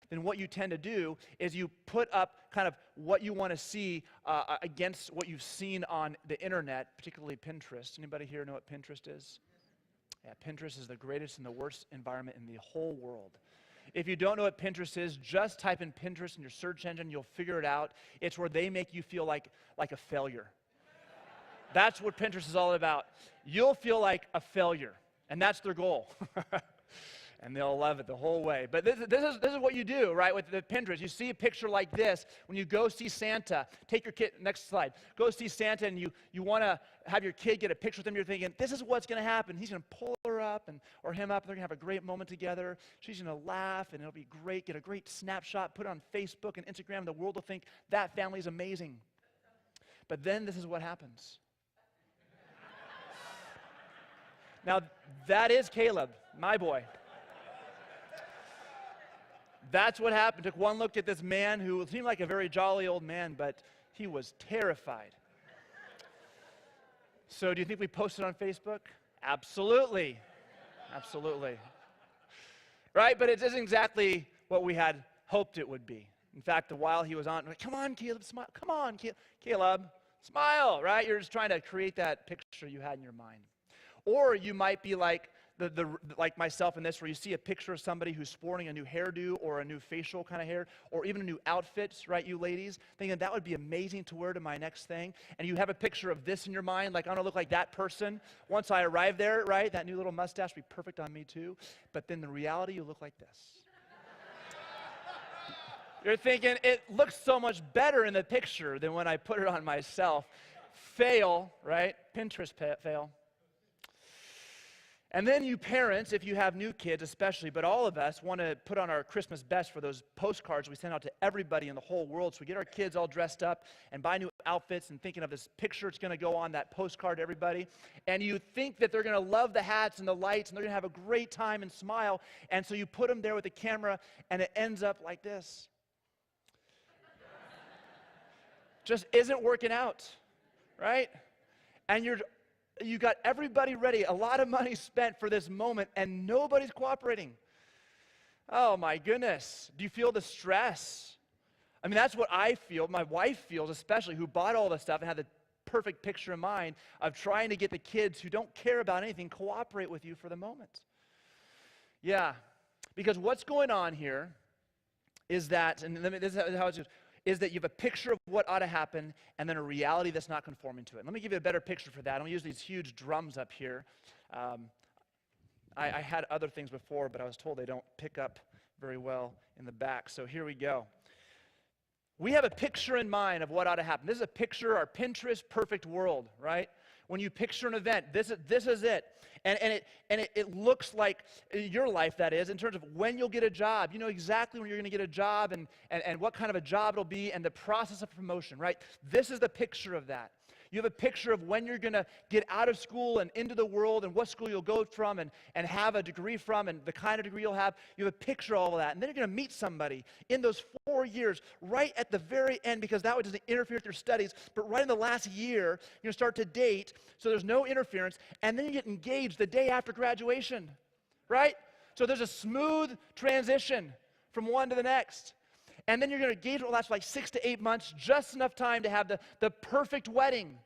then what you tend to do is you put up kind of what you want to see against what you've seen on the internet, particularly Pinterest. Anybody here know what Pinterest is? Yeah, Pinterest is the greatest and the worst environment in the whole world. If you don't know what Pinterest is, just type in Pinterest in your search engine. You'll figure it out. It's where they make you feel like a failure. That's what Pinterest is all about. You'll feel like a failure, and that's their goal. And they'll love it the whole way. But this is what you do, right, with the Pinterest. You see a picture like this when you go see Santa. Take your kid, next slide. Go see Santa, and you want to have your kid get a picture with him. You're thinking, this is what's going to happen. He's going to pull her up or him up, and they're going to have a great moment together. She's going to laugh, and it'll be great. Get a great snapshot, put it on Facebook and Instagram. The world will think that family is amazing. But then this is what happens. Now, that is Caleb, my boy. That's what happened. Took one look at this man who seemed like a very jolly old man, but he was terrified. So do you think we posted on Facebook? Absolutely. Absolutely. Right? But it isn't exactly what we had hoped it would be. In fact, while he was on, like, come on, Caleb, smile. Come on, Caleb, smile, right? You're just trying to create that picture you had in your mind. Or you might be like like myself in this, where you see a picture of somebody who's sporting a new hairdo or a new facial kind of hair, or even a new outfit, right, you ladies, thinking that would be amazing to wear to my next thing. And you have a picture of this in your mind, like, I want to look like that person. Once I arrive there, right, that new little mustache would be perfect on me too. But then the reality, you look like this. You're thinking, it looks so much better in the picture than when I put it on myself. Fail, right? Pinterest fail. And then you parents, if you have new kids especially, but all of us want to put on our Christmas best for those postcards we send out to everybody in the whole world. So we get our kids all dressed up and buy new outfits and thinking of this picture it's going to go on that postcard to everybody. And you think that they're going to love the hats and the lights and they're going to have a great time and smile. And so you put them there with the camera and it ends up like this. Just isn't working out, right? And you got everybody ready, a lot of money spent for this moment, and nobody's cooperating. Oh my goodness. Do you feel the stress? I mean, that's what I feel. My wife feels, especially, who bought all this stuff and had the perfect picture in mind of trying to get the kids who don't care about anything cooperate with you for the moment. Yeah, because what's going on here is that, and this is how it's is that you have a picture of what ought to happen and then a reality that's not conforming to it. Let me give you a better picture for that. I'm going to use these huge drums up here. I had other things before, but I was told they don't pick up very well in the back. So here we go. We have a picture in mind of what ought to happen. This is a picture, our Pinterest perfect world, right? When you picture an event, this is it. And it looks like your life, that is, in terms of when you'll get a job. You know exactly when you're going to get a job and what kind of a job it'll be and the process of promotion, right? This is the picture of that. You have a picture of when you're going to get out of school and into the world and what school you'll go from and have a degree from and the kind of degree you'll have. You have a picture of all of that. And then you're going to meet somebody in those 4 years right at the very end, because that way doesn't interfere with your studies, but right in the last year, you're going to start to date, so there's no interference, and then you get engaged the day after graduation, right? So there's a smooth transition from one to the next. And then you're going to engage, will last for like 6 to 8 months, just enough time to have the perfect wedding.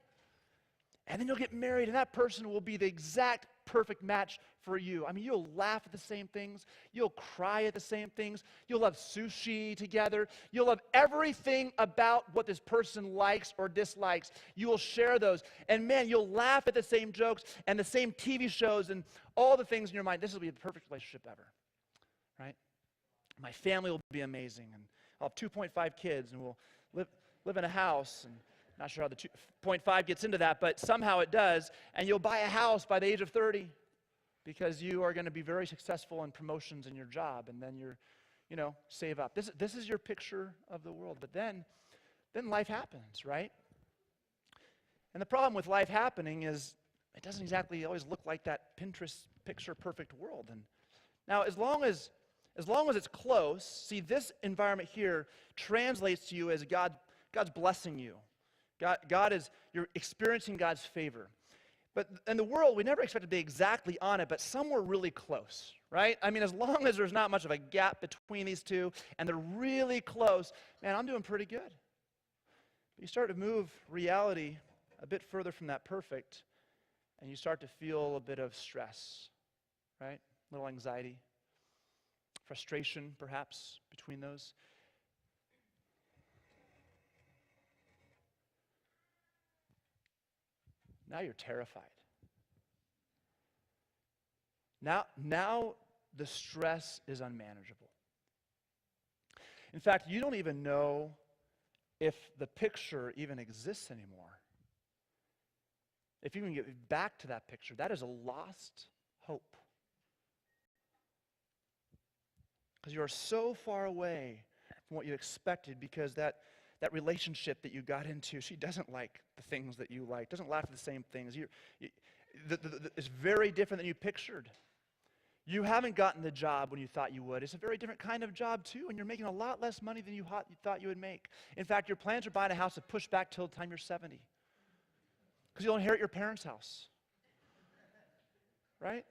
And then you'll get married, and that person will be the exact perfect match for you. I mean, you'll laugh at the same things. You'll cry at the same things. You'll love sushi together. You'll love everything about what this person likes or dislikes. You will share those. And man, you'll laugh at the same jokes and the same TV shows and all the things in your mind. This will be the perfect relationship ever, right? My family will be amazing, and I'll have 2.5 kids, and we'll live in a house, and not sure how the 2.5 gets into that, but somehow it does, and you'll buy a house by the age of 30 because you are going to be very successful in promotions in your job, and then save up. This is your picture of the world, but then life happens, right? And the problem with life happening is it doesn't exactly always look like that Pinterest picture perfect world. And now, as long as it's close, see, this environment here translates to you as God's blessing you. You're experiencing God's favor. But in the world, we never expect to be exactly on it, but somewhere really close, right? I mean, as long as there's not much of a gap between these two and they're really close, man, I'm doing pretty good. But you start to move reality a bit further from that perfect, and you start to feel a bit of stress, right? A little anxiety, frustration, perhaps, between those. Now you're terrified. Now the stress is unmanageable. In fact, you don't even know if the picture even exists anymore. If you can get back to that picture, that is a lost hope. Because you are so far away from what you expected, because that relationship that you got into, she doesn't like the things that you like, doesn't laugh at the same things. It's very different than you pictured. You haven't gotten the job when you thought you would. It's a very different kind of job too, and you're making a lot less money than you thought you would make. In fact, your plans are buying a house to push back till the time you're 70. Because you'll inherit your parents' house. Right?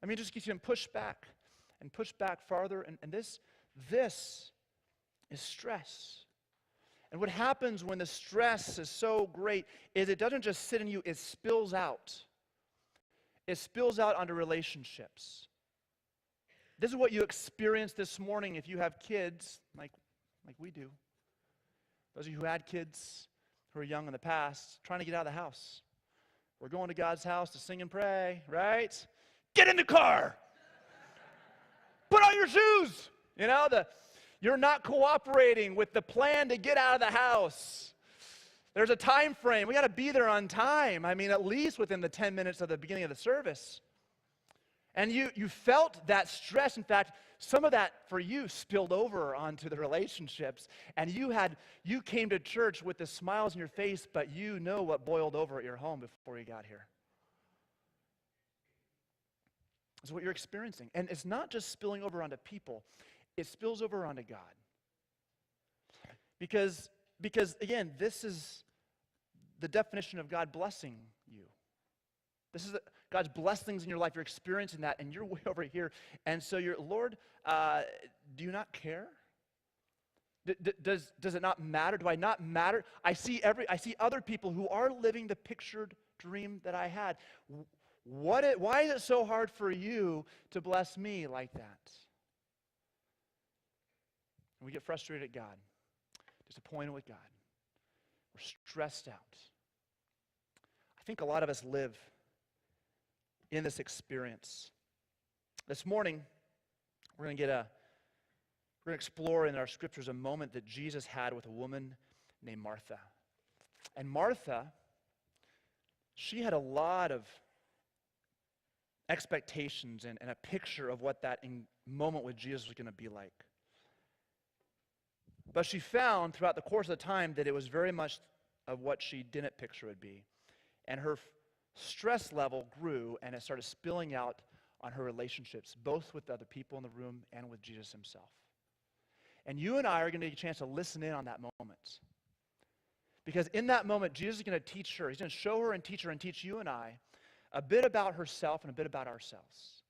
I mean, it just keeps you pushed back and pushed back farther, and this is stress. And what happens when the stress is so great is it doesn't just sit in you, it spills out. It spills out onto relationships. This is what you experienced this morning if you have kids, like we do. Those of you who had kids who are young in the past, trying to get out of the house. We're going to God's house to sing and pray, right? Get in the car! Put on your shoes! You're not cooperating with the plan to get out of the house. There's a time frame. We got to be there on time. I mean, at least within the 10 minutes of the beginning of the service. And you felt that stress. In fact, some of that for you spilled over onto the relationships. And you came to church with the smiles on your face, but you know what boiled over at your home before you got here. That's what you're experiencing. And it's not just spilling over onto people. It spills over onto God. Because again, this is the definition of God blessing you. This is God's blessings in your life. You're experiencing that, and you're way over here. And so you're, Lord, do you not care? Does it not matter? Do I not matter? I see other people who are living the pictured dream that I had. Why is it so hard for you to bless me like that? And we get frustrated at God, disappointed with God. We're stressed out. I think a lot of us live in this experience. This morning, we're going to explore in our scriptures a moment that Jesus had with a woman named Martha. And Martha, she had a lot of expectations and a picture of what that moment with Jesus was going to be like. But she found throughout the course of the time that it was very much of what she didn't picture it would be. And her stress level grew, and it started spilling out on her relationships, both with the other people in the room and with Jesus himself. And you and I are going to get a chance to listen in on that moment. Because in that moment, Jesus is going to teach her. He's going to show her and teach you and I a bit about herself and a bit about ourselves.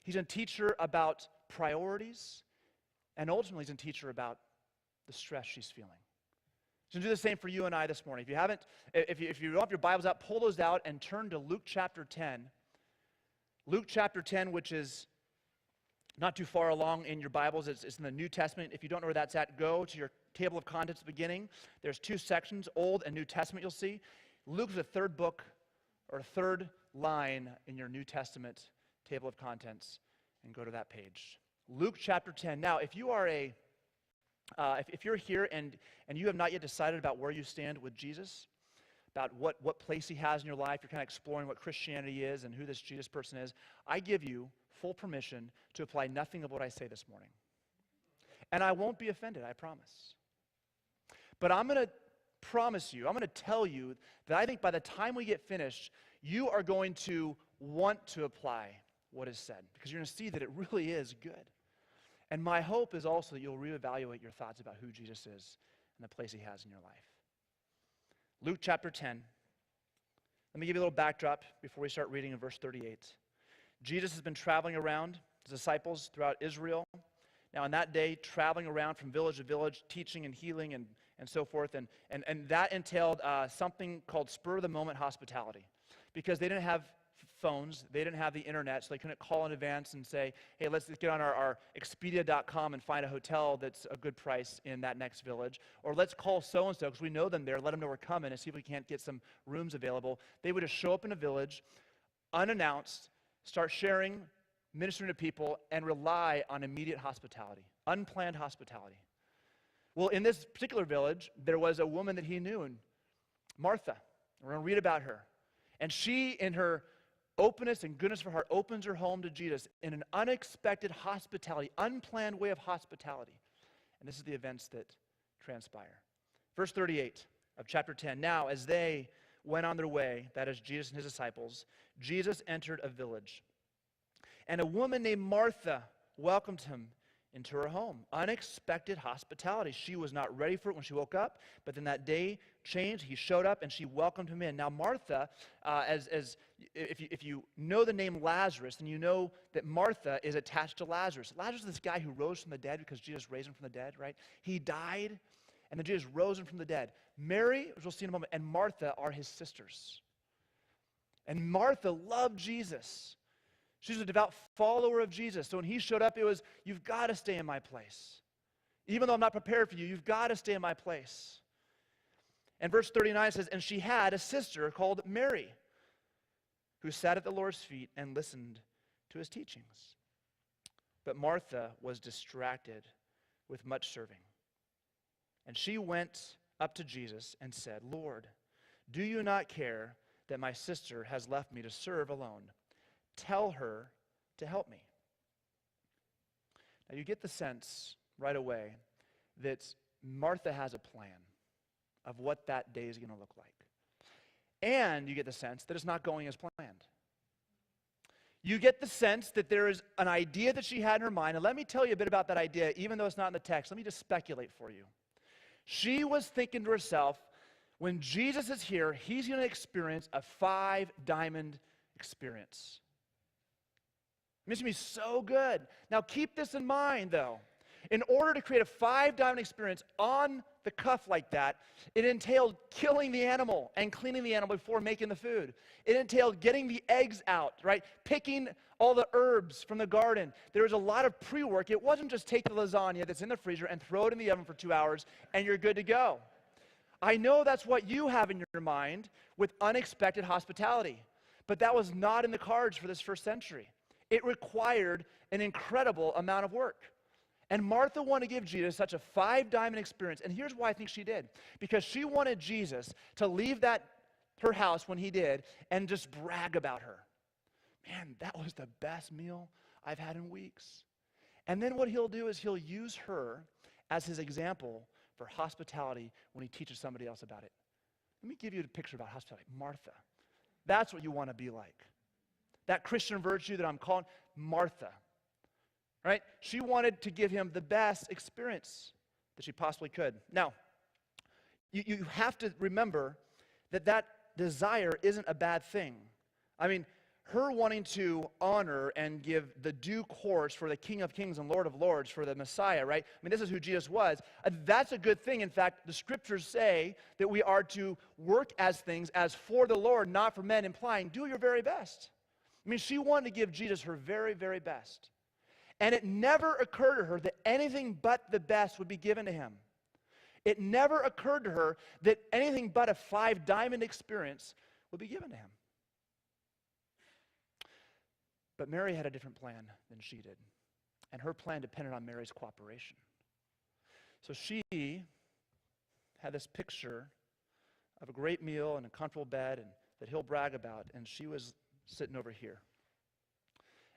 He's going to teach her about priorities, and ultimately he's going to teach her about the stress she's feeling. He's going to do the same for you and I this morning. If you don't have your Bibles out, pull those out and turn to Luke chapter 10. Luke chapter 10, which is not too far along in your Bibles. It's in the New Testament. If you don't know where that's at, go to your table of contents at the beginning. There's two sections, Old and New Testament, you'll see. Luke's the third book, or third line in your New Testament table of contents, and go to that page. Luke chapter 10. Now, if you are if you're here and you have not yet decided about where you stand with Jesus, about what place he has in your life, you're kind of exploring what Christianity is and who this Jesus person is, I give you full permission to apply nothing of what I say this morning. And I won't be offended, I promise. But I'm going to promise you, I'm going to tell you that I think by the time we get finished, you are going to want to apply what is said, because you're going to see that it really is good. And my hope is also that you'll reevaluate your thoughts about who Jesus is and the place he has in your life. Luke chapter 10, Let me give you a little backdrop before we start reading in verse 38. Jesus has been traveling around, his disciples throughout Israel. Now, in that day, traveling around from village to village, teaching and healing and so forth, and that entailed something called spur-of-the-moment hospitality, because they didn't have phones, they didn't have the internet, so they couldn't call in advance and say, hey, let's get on our Expedia.com and find a hotel that's a good price in that next village, or let's call so-and-so, because we know them there, let them know we're coming and see if we can't get some rooms available. They would just show up in a village, unannounced, start sharing, ministering to people, and rely on immediate hospitality, unplanned hospitality. Well, in this particular village, there was a woman that he knew, and Martha. We're going to read about her. And she, in her openness and goodness of her heart, opens her home to Jesus in an unexpected hospitality, unplanned way of hospitality. And this is the events that transpire. Verse 38 of chapter 10. Now, as they went on their way, that is Jesus and his disciples, Jesus entered a village. And a woman named Martha welcomed him into her home. Unexpected hospitality. She was not ready for it when she woke up, but then that day changed. He showed up and she welcomed him in. Now Martha, if you know the name Lazarus, then you know that Martha is attached to Lazarus. Lazarus is this guy who rose from the dead because Jesus raised him from the dead, right? He died, and then Jesus rose him from the dead. Mary, as we'll see in a moment, and Martha are his sisters. And Martha loved Jesus. She's a devout follower of Jesus. So when he showed up, it was, you've got to stay in my place. Even though I'm not prepared for you, you've got to stay in my place. And verse 39 says, and she had a sister called Mary, who sat at the Lord's feet and listened to his teachings. But Martha was distracted with much serving. And she went up to Jesus and said, Lord, do you not care that my sister has left me to serve alone? Tell her to help me. Now you get the sense right away that Martha has a plan of what that day is going to look like. And you get the sense that it's not going as planned. You get the sense that there is an idea that she had in her mind. And let me tell you a bit about that idea, even though it's not in the text. Let me just speculate for you. She was thinking to herself, when Jesus is here, he's going to experience a 5-diamond experience. It's going to be so good. Now keep this in mind, though. In order to create a 5-diamond experience on the cuff like that, it entailed killing the animal and cleaning the animal before making the food. It entailed getting the eggs out, right? Picking all the herbs from the garden. There was a lot of pre-work. It wasn't just take the lasagna that's in the freezer and throw it in the oven for 2 hours and you're good to go. I know that's what you have in your mind with unexpected hospitality, but that was not in the cards for this first century. It required an incredible amount of work. And Martha wanted to give Jesus such a 5-diamond experience. And here's why I think she did. Because she wanted Jesus to leave her house when he did and just brag about her. Man, that was the best meal I've had in weeks. And then what he'll do is he'll use her as his example for hospitality when he teaches somebody else about it. Let me give you a picture about hospitality. Martha. That's what you want to be like. That Christian virtue that I'm calling Martha, right? She wanted to give him the best experience that she possibly could. Now, you have to remember that desire isn't a bad thing. I mean, her wanting to honor and give the due course for the King of Kings and Lord of Lords, for the Messiah, right? I mean, this is who Jesus was. That's a good thing. In fact, the scriptures say that we are to work as things as for the Lord, not for men, implying do your very best. I mean, she wanted to give Jesus her very, very best. And it never occurred to her that anything but the best would be given to him. It never occurred to her that anything but a 5-diamond experience would be given to him. But Mary had a different plan than she did. And her plan depended on Mary's cooperation. So she had this picture of a great meal and a comfortable bed and that he'll brag about, and she was sitting over here.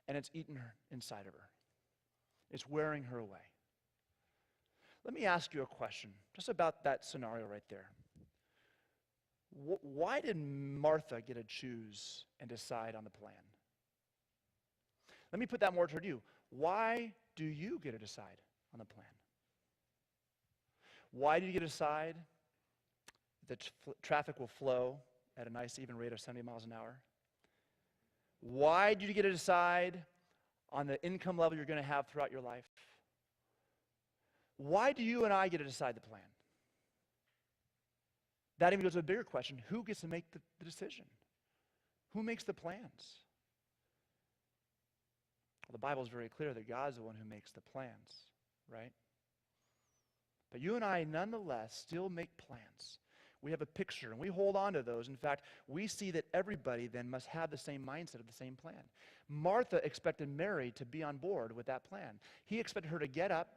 And it's eating her inside of her. It's wearing her away. Let me ask you a question just about that scenario right there. Why did Martha get to choose and decide on the plan? Let me put that more toward you. Why do you get to decide on the plan? Why do you get to decide that traffic will flow at a nice even rate of 70 miles an hour? Why do you get to decide on the income level you're going to have throughout your life? Why do you and I get to decide the plan? That even goes to a bigger question. Who gets to make the decision? Who makes the plans? Well, the Bible is very clear that God's the one who makes the plans, right? But you and I, nonetheless, still make plans. We have a picture, and we hold on to those. In fact, we see that everybody then must have the same mindset of the same plan. Martha expected Mary to be on board with that plan. He expected her to get up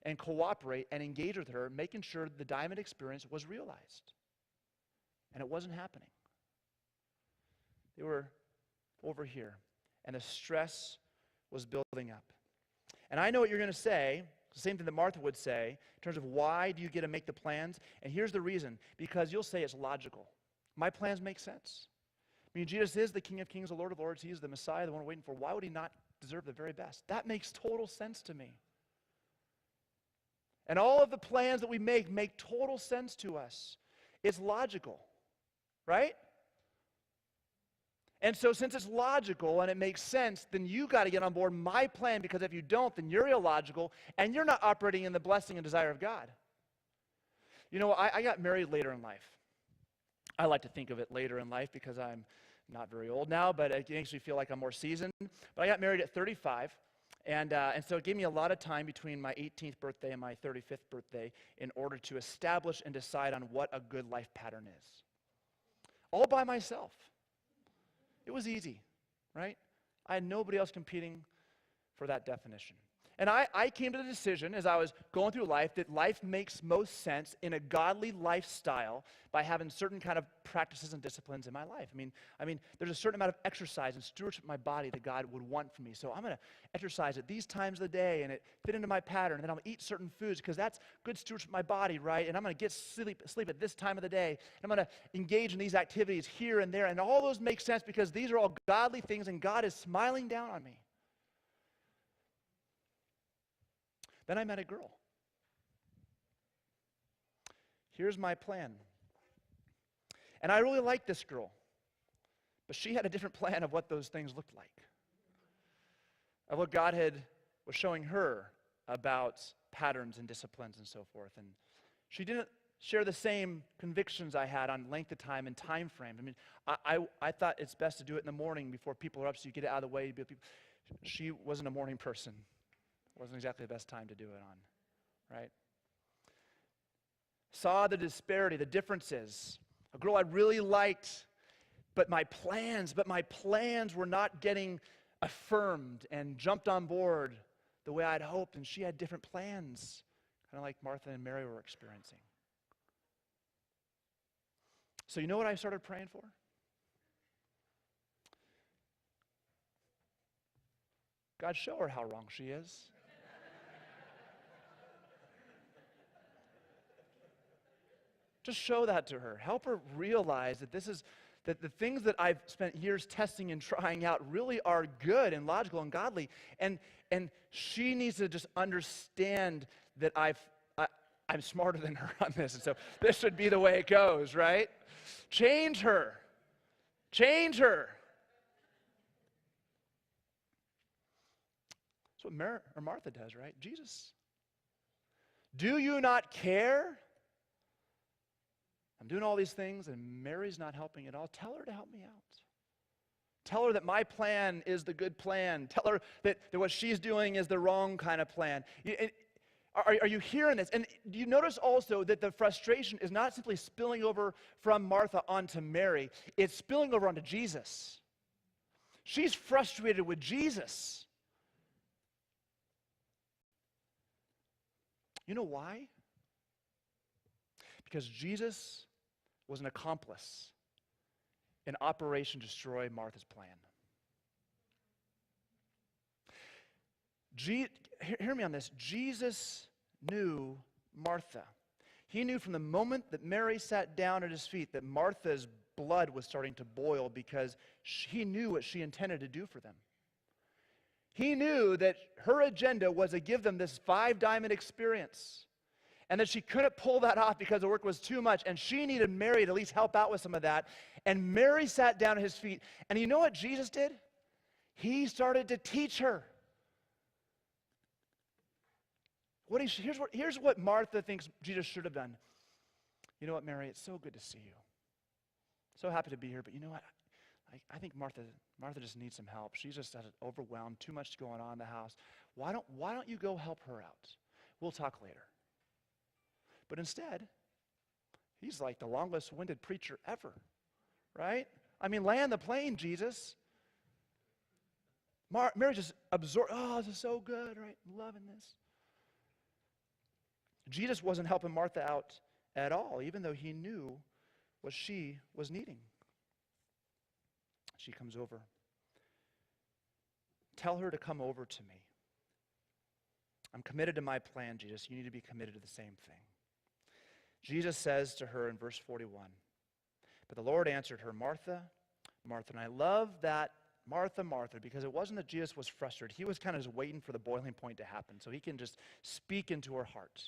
and cooperate and engage with her, making sure the diamond experience was realized. And it wasn't happening. They were over here, and the stress was building up. And I know what you're going to say, the same thing that Martha would say, in terms of why do you get to make the plans? And here's the reason. Because you'll say it's logical. My plans make sense. I mean, Jesus is the King of Kings, the Lord of Lords. He is the Messiah, the one we're waiting for. Why would he not deserve the very best? That makes total sense to me. And all of the plans that we make total sense to us. It's logical, right? And so since it's logical and it makes sense, then you got to get on board my plan, because if you don't, then you're illogical and you're not operating in the blessing and desire of God. You know, I got married later in life. I like to think of it later in life because I'm not very old now, but it makes me feel like I'm more seasoned. But I got married at 35, and so it gave me a lot of time between my 18th birthday and my 35th birthday in order to establish and decide on what a good life pattern is. All by myself. It was easy, right? I had nobody else competing for that definition. And I came to the decision as I was going through life that life makes most sense in a godly lifestyle by having certain kind of practices and disciplines in my life. I mean, there's a certain amount of exercise and stewardship of my body that God would want from me. So I'm going to exercise at these times of the day, and it fit into my pattern. And then I'm going to eat certain foods because that's good stewardship of my body, right? And I'm going to get sleep at this time of the day. And I'm going to engage in these activities here and there. And all those make sense because these are all godly things, and God is smiling down on me. Then I met a girl. Here's my plan. And I really liked this girl. But she had a different plan of what those things looked like. Of what God was showing her about patterns and disciplines and so forth. And she didn't share the same convictions I had on length of time and time frame. I mean, I thought it's best to do it in the morning before people are up so you get it out of the way. She wasn't a morning person. Wasn't exactly the best time to do it on, right? Saw the disparity, the differences. A girl I really liked, but my plans were not getting affirmed and jumped on board the way I'd hoped, and she had different plans, kind of like Martha and Mary were experiencing. So you know what I started praying for? God, show her how wrong she is. Just show that to her. Help her realize that that the things that I've spent years testing and trying out really are good and logical and godly. And she needs to just understand that I'm smarter than her on this. And so this should be the way it goes, right? Change her. Change her. That's what Martha does, right? Jesus. Do you not care? I'm doing all these things, and Mary's not helping at all. Tell her to help me out. Tell her that my plan is the good plan. Tell her that what she's doing is the wrong kind of plan. Are you hearing this? And do you notice also that the frustration is not simply spilling over from Martha onto Mary. It's spilling over onto Jesus. She's frustrated with Jesus. You know why? Because Jesus was an accomplice in Operation Destroy Martha's plan. Hear me on this. Jesus knew Martha. He knew from the moment that Mary sat down at his feet that Martha's blood was starting to boil because he knew what she intended to do for them. He knew that her agenda was to give them this 5-diamond experience. and that she couldn't pull that off because the work was too much, and she needed Mary to at least help out with some of that. And Mary sat down at his feet, and you know what Jesus did? He started to teach her. Here's what Martha thinks Jesus should have done. You know what, Mary, it's so good to see you. So happy to be here, but you know what? I think Martha just needs some help. She's just overwhelmed, too much going on in the house. Why don't you go help her out? We'll talk later. But instead, he's like the longest-winded preacher ever, right? I mean, land the plane, Jesus. Mary just absorbed, oh, this is so good, right? I'm loving this. Jesus wasn't helping Martha out at all, even though he knew what she was needing. She comes over. Tell her to come over to me. I'm committed to my plan, Jesus. You need to be committed to the same thing. Jesus says to her in verse 41, but the Lord answered her, Martha, Martha. And I love that Martha, Martha, because it wasn't that Jesus was frustrated. He was kind of just waiting for the boiling point to happen so he can just speak into her heart.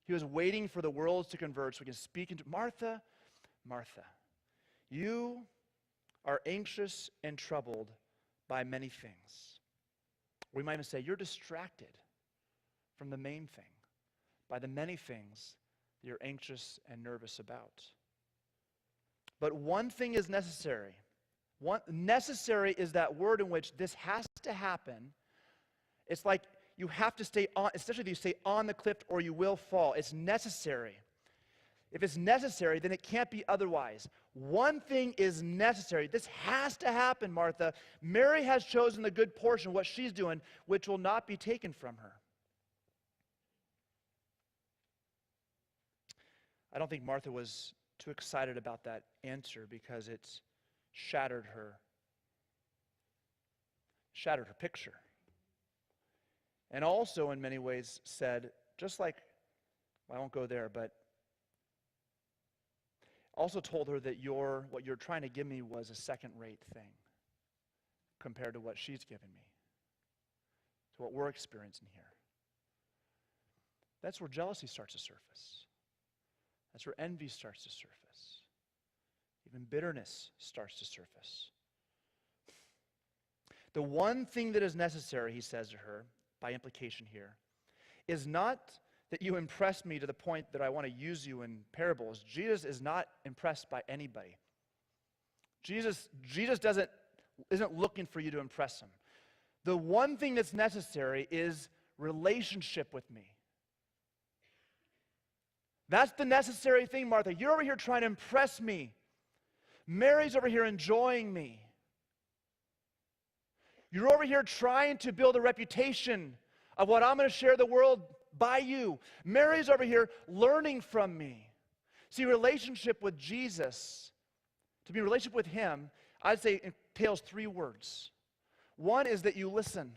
He was waiting for the worlds to converge so he can speak into Martha, Martha. You are anxious and troubled by many things. We might even say you're distracted from the main thing, by the many things that you're anxious and nervous about. But one thing is necessary. Necessary is that word in which this has to happen. It's like you have to stay on, especially if you stay on the cliff or you will fall. It's necessary. If it's necessary, then it can't be otherwise. One thing is necessary. This has to happen, Martha. Mary has chosen the good portion, what she's doing, which will not be taken from her. I don't think Martha was too excited about that answer because it shattered her picture. And also in many ways said, just like, well, I won't go there, but also told her that what you're trying to give me was a second-rate thing compared to what she's given me, to what we're experiencing here. That's where jealousy starts to surface. That's where envy starts to surface. Even bitterness starts to surface. The one thing that is necessary, he says to her, by implication here, is not that you impress me to the point that I want to use you in parables. Jesus is not impressed by anybody. Jesus isn't looking for you to impress him. The one thing that's necessary is relationship with me. That's the necessary thing, Martha. You're over here trying to impress me. Mary's over here enjoying me. You're over here trying to build a reputation of what I'm going to share the world by you. Mary's over here learning from me. See, relationship with Jesus, to be in relationship with him, I'd say entails 3 words. One is that you listen.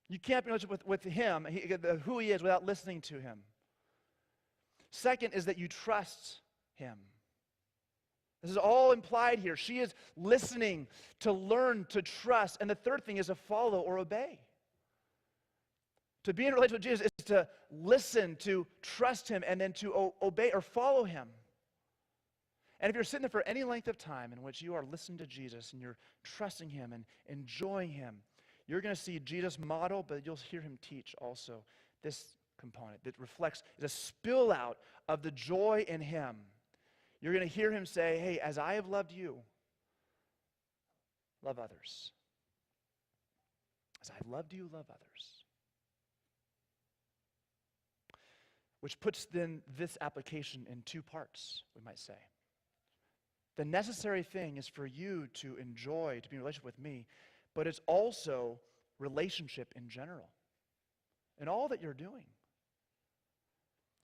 You can't be in relationship with him, who he is, without listening to him. Second is that you trust him. This is all implied here. She is listening to learn, to trust. And the third thing is to follow or obey. To be in relationship with Jesus is to listen, to trust him, and then to obey or follow him. And if you're sitting there for any length of time in which you are listening to Jesus and you're trusting him and enjoying him, you're going to see Jesus model, but you'll hear him teach also this component that reflects the spill out of the joy in him. You're going to hear him say, hey, as I have loved you, love others. As I've loved you, love others. Which puts then this application in 2 parts, we might say. The necessary thing is for you to enjoy, to be in relationship with me, but it's also relationship in general, in all that you're doing.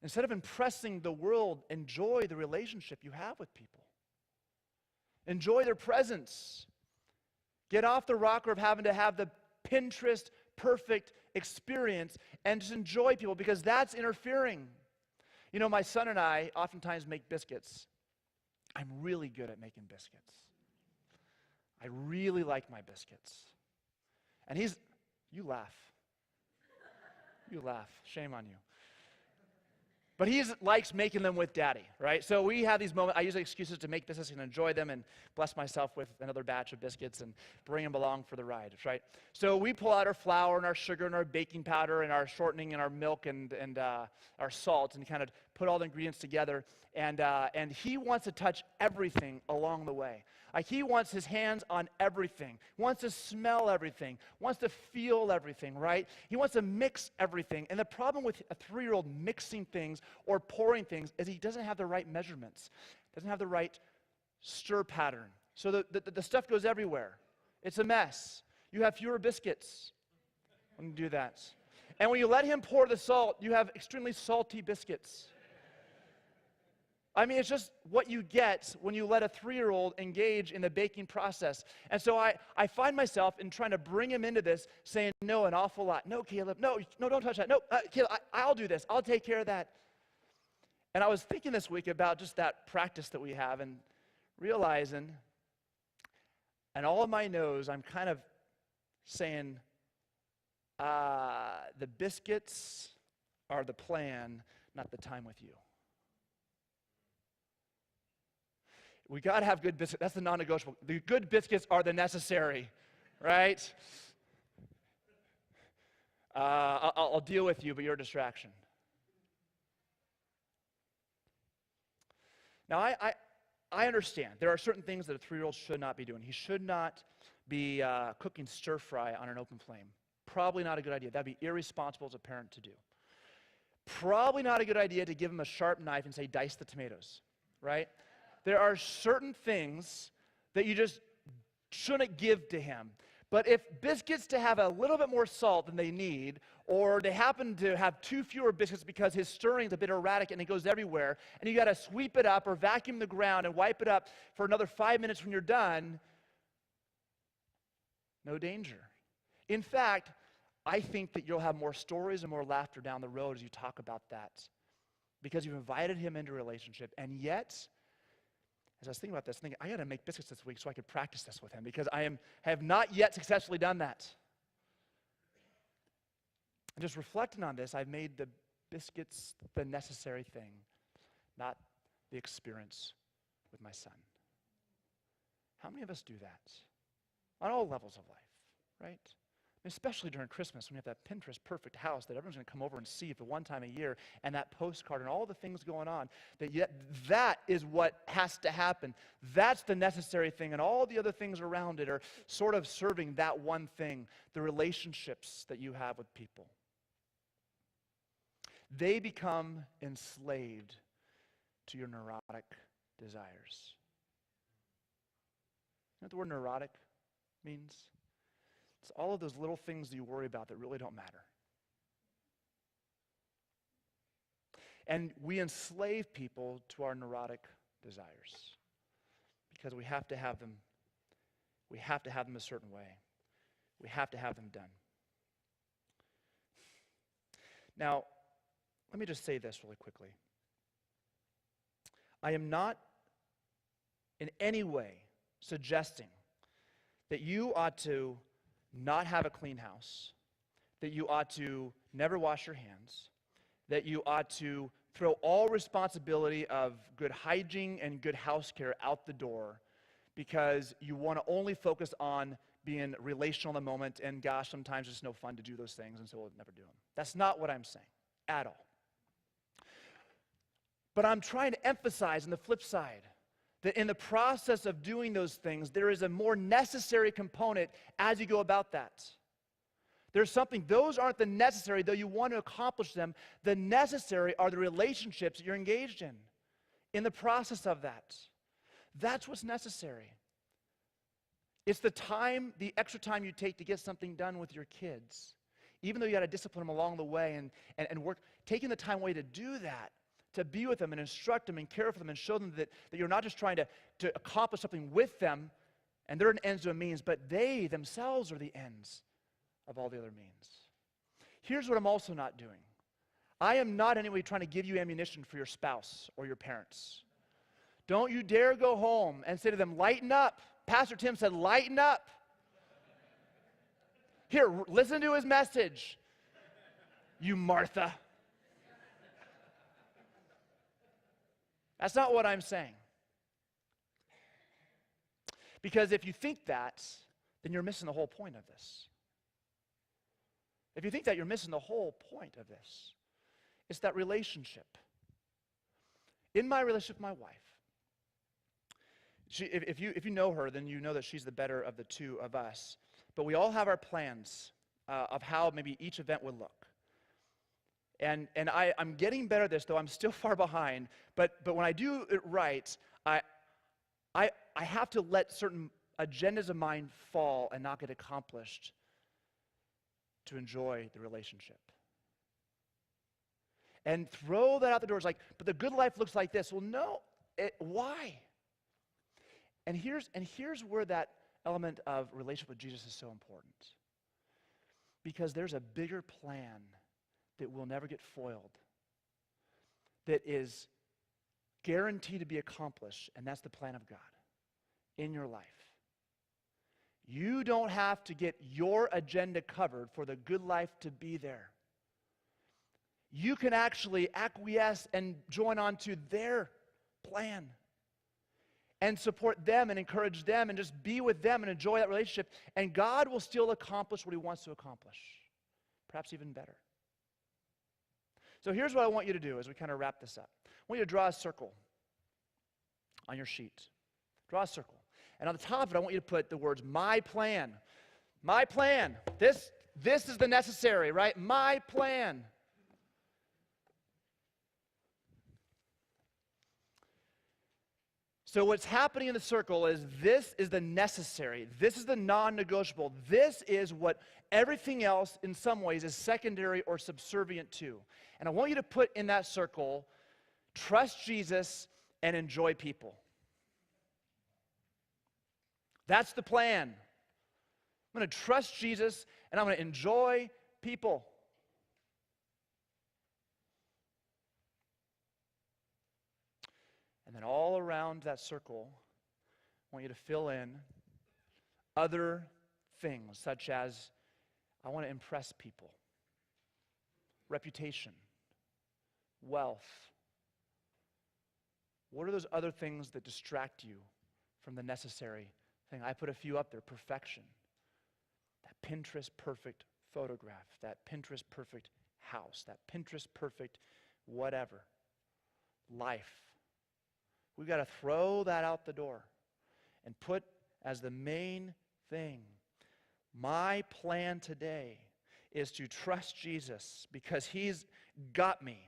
Instead of impressing the world, enjoy the relationship you have with people. Enjoy their presence. Get off the rocker of having to have the Pinterest perfect experience and just enjoy people, because that's interfering. You know, my son and I oftentimes make biscuits. I'm really good at making biscuits. I really like my biscuits. And you laugh. You laugh. Shame on you. But he likes making them with Daddy, right? So we have these moments. I use excuses to make biscuits and enjoy them and bless myself with another batch of biscuits and bring them along for the ride, right? So we pull out our flour and our sugar and our baking powder and our shortening and our milk and our salt and kind of put all the ingredients together. And he wants to touch everything along the way. Like he wants his hands on everything, wants to smell everything, wants to feel everything, right? He wants to mix everything. And the problem with a 3-year-old mixing things or pouring things is he doesn't have the right measurements, doesn't have the right stir pattern. So the stuff goes everywhere. It's a mess. You have fewer biscuits when you do that. And when you let him pour the salt, you have extremely salty biscuits. I mean, it's just what you get when you let a 3-year-old engage in the baking process. And so I find myself in trying to bring him into this, saying no an awful lot. No, Caleb, no, don't touch that. No, Caleb, I'll do this. I'll take care of that. And I was thinking this week about just that practice that we have and realizing, and all of my no's, I'm kind of saying, the biscuits are the plan, not the time with you. We got to have good biscuits. That's the non-negotiable. The good biscuits are the necessary, right? I'll deal with you, but you're a distraction. Now, I understand. There are certain things that a 3-year-old should not be doing. He should not be cooking stir fry on an open flame. Probably not a good idea. That'd be irresponsible as a parent to do. Probably not a good idea to give him a sharp knife and say, dice the tomatoes, right? There are certain things that you just shouldn't give to him. But if biscuits to have a little bit more salt than they need, or they happen to have 2 fewer biscuits because his stirring is a bit erratic and it goes everywhere, and you got to sweep it up or vacuum the ground and wipe it up for another 5 minutes when you're done, no danger. In fact, I think that you'll have more stories and more laughter down the road as you talk about that, because you've invited him into a relationship. And yet, as I was thinking about this, I got to make biscuits this week so I could practice this with him, because I have not yet successfully done that. And just reflecting on this, I've made the biscuits the necessary thing, not the experience with my son. How many of us do that? On all levels of life, right? Especially during Christmas when you have that Pinterest perfect house that everyone's going to come over and see for one time a year, and that postcard and all the things going on, that is what has to happen. That's the necessary thing, and all the other things around it are sort of serving that one thing, the relationships that you have with people. They become enslaved to your neurotic desires. You know what the word neurotic means? It's all of those little things that you worry about that really don't matter. And we enslave people to our neurotic desires because we have to have them. We have to have them a certain way. We have to have them done. Now, let me just say this really quickly. I am not in any way suggesting that you ought to not have a clean house, that you ought to never wash your hands, that you ought to throw all responsibility of good hygiene and good house care out the door because you want to only focus on being relational in the moment, and gosh, sometimes it's no fun to do those things, and so we'll never do them. That's not what I'm saying at all. But I'm trying to emphasize on the flip side that in the process of doing those things, there is a more necessary component as you go about that. There's something, those aren't the necessary, though you want to accomplish them. The necessary are the relationships that you're engaged in the process of that. That's what's necessary. It's the time, the extra time you take to get something done with your kids. Even though you got to discipline them along the way and work, taking the time away to do that, to be with them and instruct them and care for them and show them that you're not just trying to accomplish something with them and they're an ends to a means, but they themselves are the ends of all the other means. Here's what I'm also not doing. I am not in any way trying to give you ammunition for your spouse or your parents. Don't you dare go home and say to them, lighten up. Pastor Tim said, lighten up. Here, listen to his message, you Martha. That's not what I'm saying. Because if you think that, then you're missing the whole point of this. If you think that, you're missing the whole point of this. It's that relationship. In my relationship with my wife, if you know her, then you know that she's the better of the two of us. But we all have our plans of how maybe each event would look. And I'm getting better at this, though I'm still far behind. But when I do it right, I have to let certain agendas of mine fall and not get accomplished to enjoy the relationship. And throw that out the door. It's like, but the good life looks like this. Well, no. Why? And here's where that element of relationship with Jesus is so important. Because there's a bigger plan that will never get foiled, that is guaranteed to be accomplished, and that's the plan of God in your life. You don't have to get your agenda covered for the good life to be there. You can actually acquiesce and join on to their plan and support them and encourage them and just be with them and enjoy that relationship, and God will still accomplish what he wants to accomplish, perhaps even better. So here's what I want you to do as we kind of wrap this up. I want you to draw a circle on your sheet. Draw a circle. And on the top of it, I want you to put the words, my plan. My plan. This is the necessary, right? My plan. So what's happening in the circle is this is the necessary. This is the non-negotiable. This is what everything else in some ways is secondary or subservient to. And I want you to put in that circle, trust Jesus and enjoy people. That's the plan. I'm going to trust Jesus and I'm going to enjoy people. And then all around that circle, I want you to fill in other things, such as I want to impress people, reputation, wealth. What are those other things that distract you from the necessary thing? I put a few up there. Perfection, that Pinterest perfect photograph, that Pinterest perfect house, that Pinterest perfect whatever, life. We've got to throw that out the door and put as the main thing, my plan today is to trust Jesus because he's got me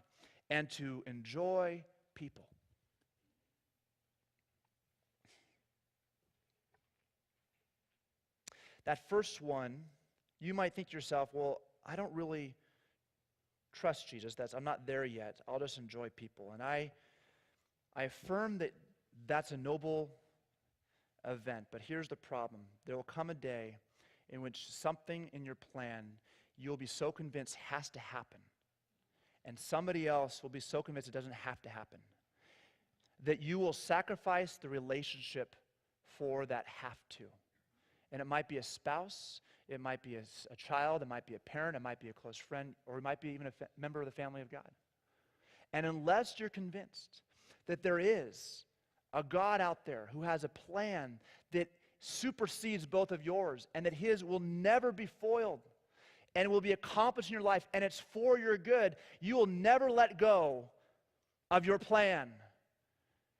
and to enjoy people. That first one, you might think to yourself, well, I don't really trust Jesus. I'm not there yet. I'll just enjoy people. And I affirm that that's a noble event, but here's the problem. There will come a day in which something in your plan you'll be so convinced has to happen, and somebody else will be so convinced it doesn't have to happen, that you will sacrifice the relationship for that have to. And it might be a spouse, it might be a child, it might be a parent, it might be a close friend, or it might be even a member of the family of God. And unless you're convinced that there is a God out there who has a plan that supersedes both of yours and that his will never be foiled and will be accomplished in your life and it's for your good, you will never let go of your plan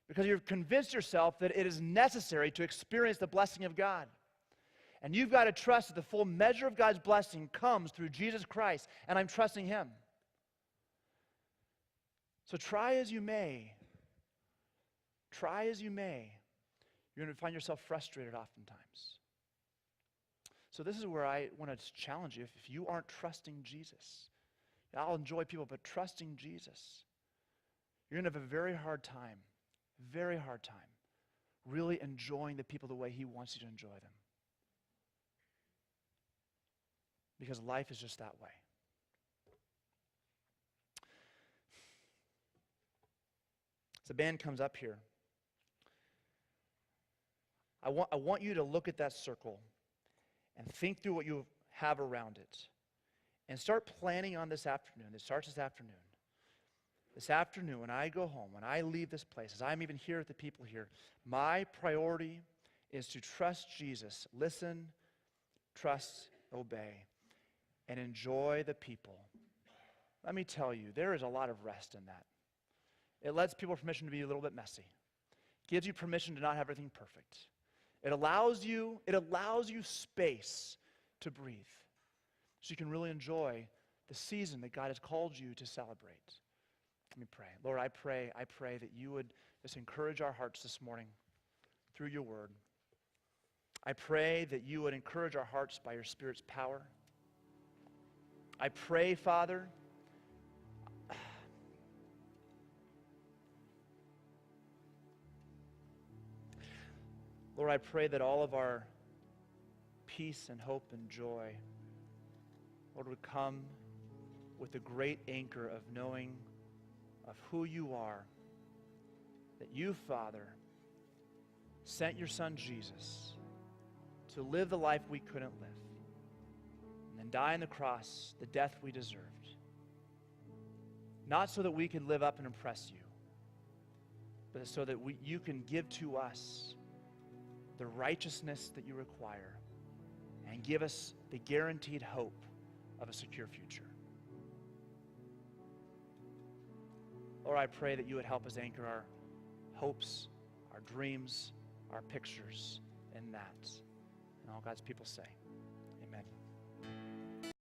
because you've convinced yourself that it is necessary to experience the blessing of God. And you've got to trust that the full measure of God's blessing comes through Jesus Christ, and I'm trusting him. So try as you may, you're going to find yourself frustrated oftentimes. So this is where I want to challenge you. If you aren't trusting Jesus, I'll enjoy people, but trusting Jesus, you're going to have a very hard time really enjoying the people the way he wants you to enjoy them. Because life is just that way. As the band comes up here, I want you to look at that circle and think through what you have around it. And start planning on this afternoon. It starts this afternoon. this afternoon, when I go home, when I leave this place, as I'm even here with the people here, my priority is to trust Jesus, listen, trust, obey, and enjoy the people. Let me tell you, there is a lot of rest in that. It lets people permission to be a little bit messy. Gives you permission to not have everything perfect. It allows you space to breathe so you can really enjoy the season that God has called you to celebrate. Let me pray. Lord, I pray that you would just encourage our hearts this morning through your word. I pray that you would encourage our hearts by your Spirit's power. I pray, Father, Lord, I pray that all of our peace and hope and joy, Lord, would come with the great anchor of knowing of who you are, that you, Father, sent your Son Jesus to live the life we couldn't live, and then die on the cross, the death we deserved. Not so that we could live up and impress you, but so that you can give to us the righteousness that you require and give us the guaranteed hope of a secure future. Lord, I pray that you would help us anchor our hopes, our dreams, our pictures in that. And all God's people say,